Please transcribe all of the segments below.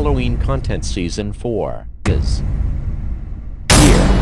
Halloween content season 4 is here.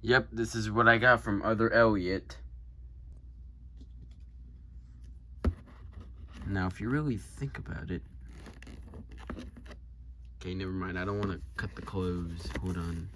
Yep, this is what I got from Other Elliot. Now, if you really think about it... Okay, never mind. I don't want to cut the clothes. Hold on.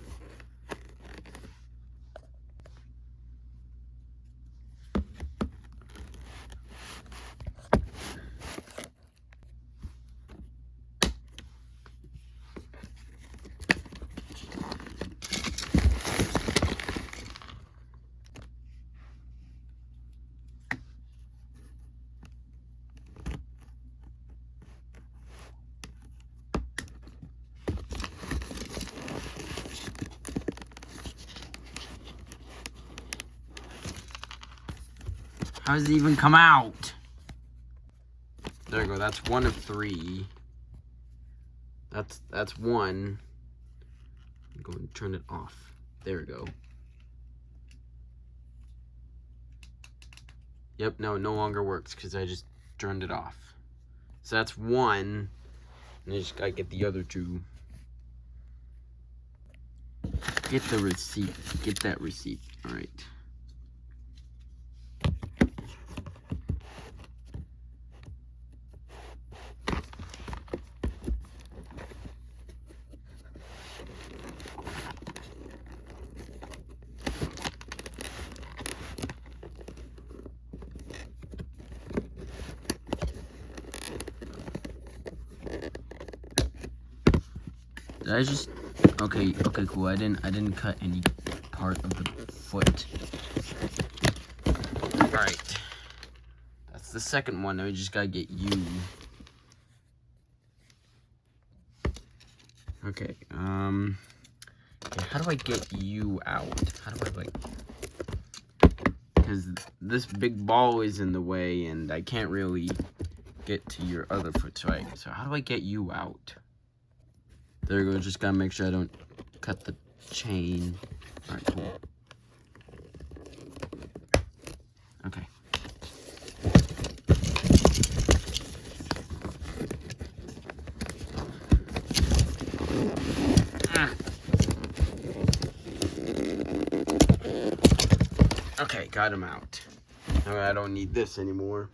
How does it even come out? There we go. That's 1 of 3. That's 1. I'm going to turn it off. There we go. Yep, no, it no longer works because I just turned it off. So that's 1. And I just gotta get the other 2. Get the receipt. Get that receipt. Alright. Did I just... Okay, cool. I didn't cut any part of the foot. Alright. That's the second one. Now we just gotta get you. Okay, how do I get you out? How do I, like... Because this big ball is in the way, and I can't really get to your other foot. So how do I get you out? There we go, just gotta make sure I don't cut the chain. Alright, cool. Okay. Okay, got him out. Now I don't need this anymore.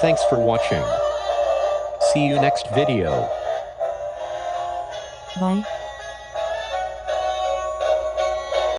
Thanks for watching. See you next video. Bye.